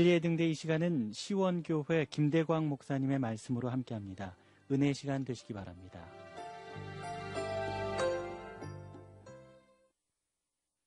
진리의 등대 이 시간은 시원교회 김대광 목사님의 말씀으로 함께합니다. 은혜 시간 되시기 바랍니다.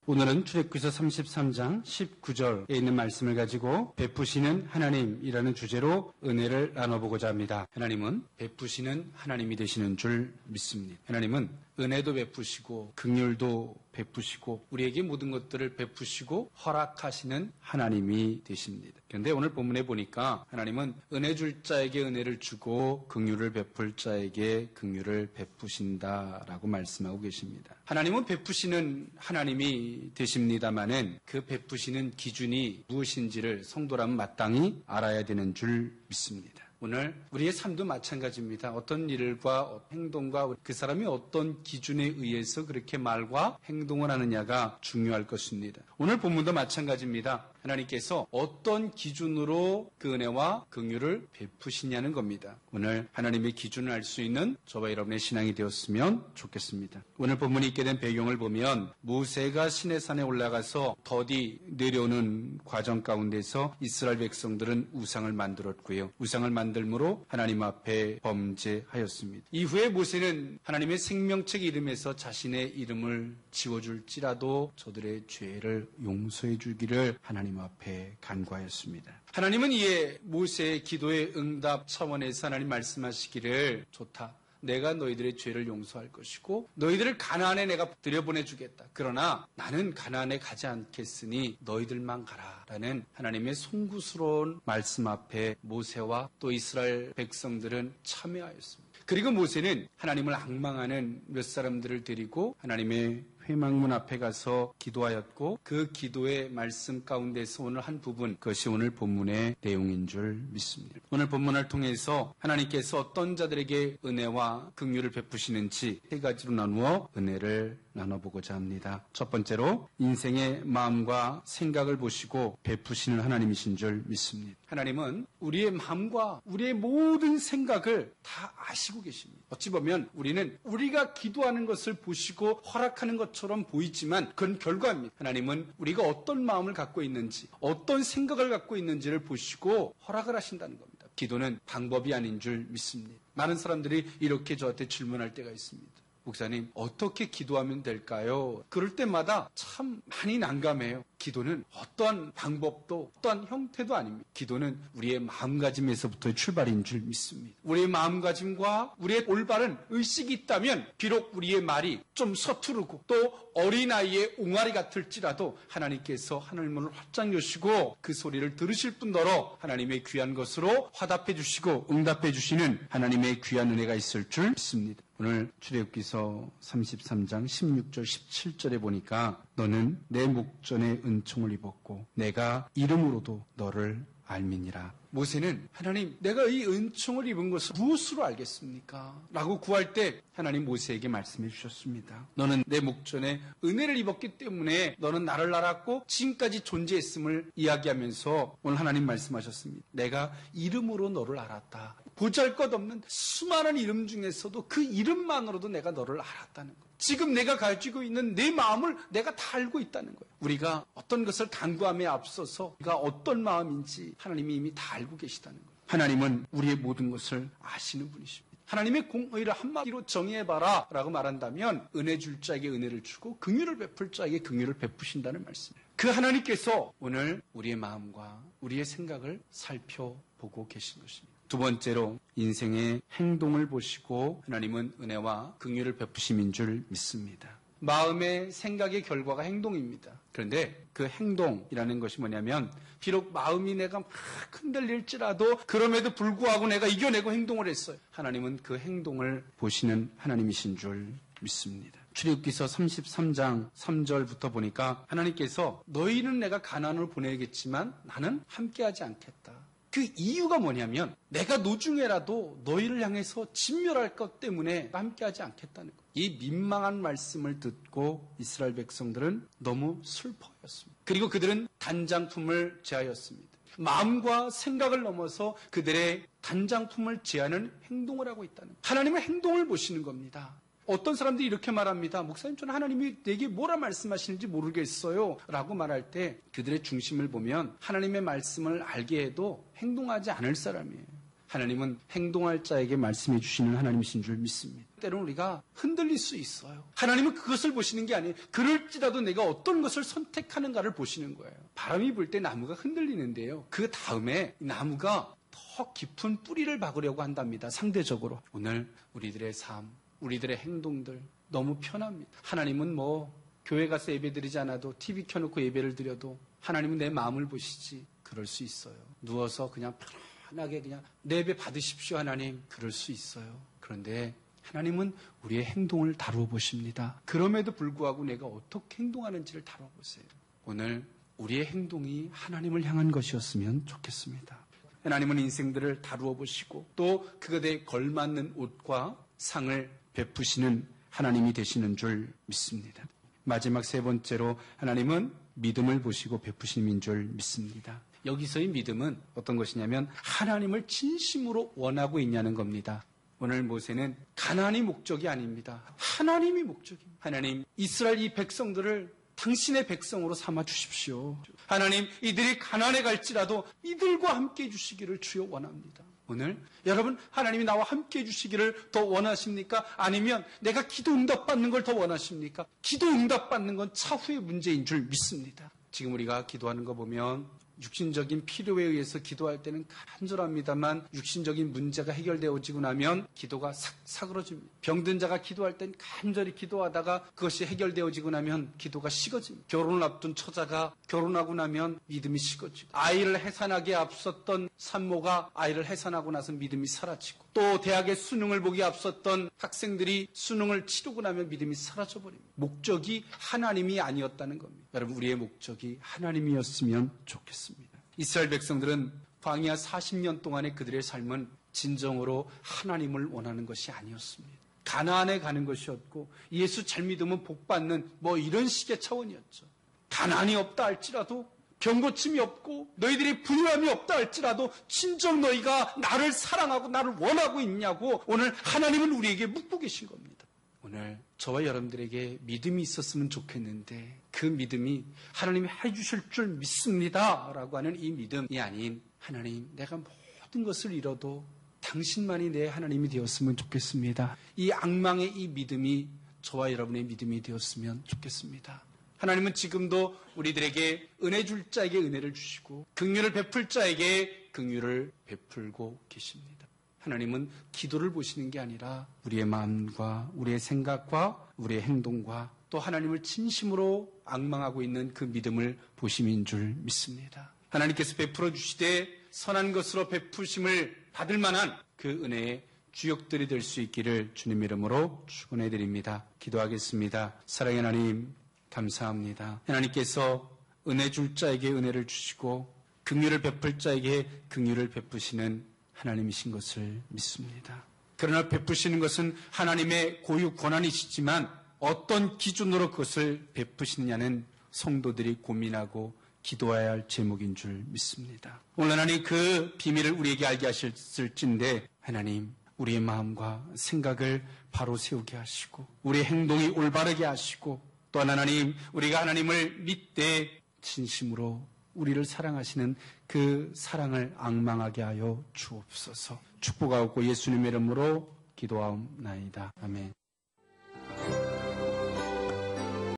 오늘은 출애굽기서 33장 19절에 있는 말씀을 가지고 베푸시는 하나님이라는 주제로 은혜를 나눠보고자 합니다. 하나님은 베푸시는 하나님이 되시는 줄 믿습니다. 하나님은 은혜도 베푸시고 긍휼도 베푸시고 우리에게 모든 것들을 베푸시고 허락하시는 하나님이 되십니다. 그런데 오늘 본문에 보니까 하나님은 은혜 줄 자에게 은혜를 주고 긍휼을 베풀 자에게 긍휼을 베푸신다라고 말씀하고 계십니다. 하나님은 베푸시는 하나님이 되십니다마는 그 베푸시는 기준이 무엇인지를 성도라면 마땅히 알아야 되는 줄 믿습니다. 오늘 우리의 삶도 마찬가지입니다. 어떤 일과 행동과 그 사람이 어떤 기준에 의해서 그렇게 말과 행동을 하느냐가 중요할 것입니다. 오늘 본문도 마찬가지입니다. 하나님께서 어떤 기준으로 그 은혜와 긍휼을 베푸시냐는 겁니다. 오늘 하나님의 기준을 알 수 있는 저와 여러분의 신앙이 되었으면 좋겠습니다. 오늘 본문이 있게 된 배경을 보면 모세가 시내산에 올라가서 더디 내려오는 과정 가운데서 이스라엘 백성들은 우상을 만들었고요. 우상을 만들므로 하나님 앞에 범죄하였습니다. 이후에 모세는 하나님의 생명책 이름에서 자신의 이름을 지워줄지라도 저들의 죄를 용서해 주기를 하나님 앞에 간구하였습니다. 하나님은 이에 모세의 기도의 응답 차원에서 하나님 말씀하시기를 좋다. 내가 너희들의 죄를 용서할 것이고 너희들을 가나안에 내가 들여보내주겠다. 그러나 나는 가나안에 가지 않겠으니 너희들만 가라. 라는 하나님의 송구스러운 말씀 앞에 모세와 또 이스라엘 백성들은 참여하였습니다. 그리고 모세는 하나님을 앙망하는 몇 사람들을 데리고 하나님의 회막문 앞에 가서 기도하였고 그 기도의 말씀 가운데서 오늘 한 부분, 그것이 오늘 본문의 내용인 줄 믿습니다. 오늘 본문을 통해서 하나님께서 어떤 자들에게 은혜와 긍휼을 베푸시는지 세 가지로 나누어 은혜를 나눠보고자 합니다. 첫 번째로 인생의 마음과 생각을 보시고 베푸시는 하나님이신 줄 믿습니다. 하나님은 우리의 마음과 우리의 모든 생각을 다 아시고 계십니다. 어찌 보면 우리는 우리가 기도하는 것을 보시고 허락하는 것처럼 보이지만 그건 결과입니다. 하나님은 우리가 어떤 마음을 갖고 있는지 어떤 생각을 갖고 있는지를 보시고 허락을 하신다는 겁니다. 기도는 방법이 아닌 줄 믿습니다. 많은 사람들이 이렇게 저한테 질문할 때가 있습니다. 목사님, 어떻게 기도하면 될까요? 그럴 때마다 참 많이 난감해요. 기도는 어떠한 방법도 어떠한 형태도 아닙니다. 기도는 우리의 마음가짐에서부터의 출발인 줄 믿습니다. 우리의 마음가짐과 우리의 올바른 의식이 있다면 비록 우리의 말이 좀 서투르고 또 어린아이의 옹알이 같을지라도 하나님께서 하늘문을 활짝 여시고 그 소리를 들으실 뿐더러 하나님의 귀한 것으로 화답해 주시고 응답해 주시는 하나님의 귀한 은혜가 있을 줄 믿습니다. 오늘 출애굽기서 33장 16절 17절에 보니까 너는 내 목전에 은총을 입었고 내가 이름으로도 너를 알미니라. 모세는 하나님 내가 이 은총을 입은 것을 무엇으로 알겠습니까? 라고 구할 때 하나님 모세에게 말씀해 주셨습니다. 너는 내 목전에 은혜를 입었기 때문에 너는 나를 알았고 지금까지 존재했음을 이야기하면서 오늘 하나님 말씀하셨습니다. 내가 이름으로 너를 알았다. 보잘것없는 수많은 이름 중에서도 그 이름만으로도 내가 너를 알았다는 거예요. 지금 내가 가지고 있는 내 마음을 내가 다 알고 있다는 거예요. 우리가 어떤 것을 간구함에 앞서서 우리가 어떤 마음인지 하나님이 이미 다 알고 계시다는 거예요. 하나님은 우리의 모든 것을 아시는 분이십니다. 하나님의 공의를 한마디로 정의해봐라 라고 말한다면 은혜 줄 자에게 은혜를 주고 긍휼을 베풀 자에게 긍휼을 베푸신다는 말씀이에요. 그 하나님께서 오늘 우리의 마음과 우리의 생각을 살펴보고 계신 것입니다. 두 번째로 인생의 행동을 보시고 하나님은 은혜와 긍휼을 베푸심인 줄 믿습니다. 마음의 생각의 결과가 행동입니다. 그런데 그 행동이라는 것이 뭐냐면 비록 마음이 내가 막 흔들릴지라도 그럼에도 불구하고 내가 이겨내고 행동을 했어요. 하나님은 그 행동을 보시는 하나님이신 줄 믿습니다. 출애굽기서 33장 3절부터 보니까 하나님께서 너희는 내가 가나안으로 보내겠지만 나는 함께하지 않겠다. 그 이유가 뭐냐면 내가 노중에라도 너희를 향해서 진멸할 것 때문에 함께하지 않겠다는 거예요. 이 민망한 말씀을 듣고 이스라엘 백성들은 너무 슬퍼했습니다. 그리고 그들은 단장품을 제하였습니다. 마음과 생각을 넘어서 그들의 단장품을 제하는 행동을 하고 있다는 거예요. 하나님은 행동을 보시는 겁니다. 어떤 사람들이 이렇게 말합니다. 목사님, 저는 하나님이 내게 뭐라 말씀하시는지 모르겠어요 라고 말할 때 그들의 중심을 보면 하나님의 말씀을 알게 해도 행동하지 않을 사람이에요. 하나님은 행동할 자에게 말씀해 주시는 하나님이신 줄 믿습니다. 때로는 우리가 흔들릴 수 있어요. 하나님은 그것을 보시는 게 아니에요. 그럴지라도 내가 어떤 것을 선택하는가를 보시는 거예요. 바람이 불 때 나무가 흔들리는데요. 그 다음에 나무가 더 깊은 뿌리를 박으려고 한답니다. 상대적으로. 오늘 우리들의 삶, 우리들의 행동들 너무 편합니다. 하나님은 교회 가서 예배 드리지 않아도 TV 켜놓고 예배를 드려도 하나님은 내 마음을 보시지. 그럴 수 있어요. 누워서 그냥 편하게 그냥 내 예배 받으십시오 하나님. 그럴 수 있어요. 그런데 하나님은 우리의 행동을 다루어 보십니다. 그럼에도 불구하고 내가 어떻게 행동하는지를 다루어 보세요. 오늘 우리의 행동이 하나님을 향한 것이었으면 좋겠습니다. 하나님은 인생들을 다루어 보시고 또 그것에 걸맞는 옷과 상을 베푸시는 하나님이 되시는 줄 믿습니다. 마지막 세 번째로 하나님은 믿음을 보시고 베푸시는 줄 믿습니다. 여기서의 믿음은 어떤 것이냐면 하나님을 진심으로 원하고 있냐는 겁니다. 오늘 모세는 가나안이 목적이 아닙니다. 하나님이 목적입니다. 하나님, 이스라엘 이 백성들을 당신의 백성으로 삼아 주십시오. 하나님, 이들이 가나안에 갈지라도 이들과 함께 해주시기를 주여 원합니다. 오늘 여러분, 하나님이 나와 함께 해주시기를 더 원하십니까? 아니면 내가 기도 응답받는 걸 더 원하십니까? 기도 응답받는 건 차후의 문제인 줄 믿습니다. 지금 우리가 기도하는 거 보면 육신적인 필요에 의해서 기도할 때는 간절합니다만 육신적인 문제가 해결되어지고 나면 기도가 사그러집니다. 병든 자가 기도할 땐 간절히 기도하다가 그것이 해결되어지고 나면 기도가 식어집니다. 결혼을 앞둔 처자가 결혼하고 나면 믿음이 식어지고, 아이를 해산하기에 앞섰던 산모가 아이를 해산하고 나서 믿음이 사라지고, 또 대학의 수능을 보기에 앞섰던 학생들이 수능을 치르고 나면 믿음이 사라져버립니다. 목적이 하나님이 아니었다는 겁니다. 여러분, 우리의 목적이 하나님이었으면 좋겠습니다. 이스라엘 백성들은 광야 40년 동안의 그들의 삶은 진정으로 하나님을 원하는 것이 아니었습니다. 가나안에 가는 것이었고 예수 잘 믿으면 복받는 이런 식의 차원이었죠. 가나안이 없다 할지라도, 병고침이 없고 너희들이 부유함이 없다 할지라도 진정 너희가 나를 사랑하고 나를 원하고 있냐고 오늘 하나님은 우리에게 묻고 계신 겁니다. 오늘 저와 여러분들에게 믿음이 있었으면 좋겠는데 그 믿음이 하나님이 해주실 줄 믿습니다 라고 하는 이 믿음이 아닌, 하나님, 내가 모든 것을 잃어도 당신만이 내 하나님이 되었으면 좋겠습니다. 이 악망의 이 믿음이 저와 여러분의 믿음이 되었으면 좋겠습니다. 하나님은 지금도 우리들에게 은혜 줄 자에게 은혜를 주시고 긍휼을 베풀 자에게 긍휼을 베풀고 계십니다. 하나님은 기도를 보시는 게 아니라 우리의 마음과 우리의 생각과 우리의 행동과 또 하나님을 진심으로 앙망하고 있는 그 믿음을 보심인 줄 믿습니다. 하나님께서 베풀어 주시되 선한 것으로 베푸심을 받을 만한 그 은혜의 주역들이 될 수 있기를 주님 이름으로 축원해 드립니다. 기도하겠습니다. 사랑의 하나님, 감사합니다. 하나님께서 은혜 줄 자에게 은혜를 주시고 긍휼을 베풀 자에게 긍휼을 베푸시는 하나님이신 것을 믿습니다. 그러나 베푸시는 것은 하나님의 고유 권한이시지만 어떤 기준으로 그것을 베푸시느냐는 성도들이 고민하고 기도해야 할 제목인 줄 믿습니다. 오늘 하나님 그 비밀을 우리에게 알게 하실진데 하나님, 우리의 마음과 생각을 바로 세우게 하시고 우리의 행동이 올바르게 하시고 또 하나님, 우리가 하나님을 믿되 진심으로 우리를 사랑하시는 그 사랑을 앙망하게 하여 주옵소서. 축복하고 예수님의 이름으로 기도하옵나이다. 아멘.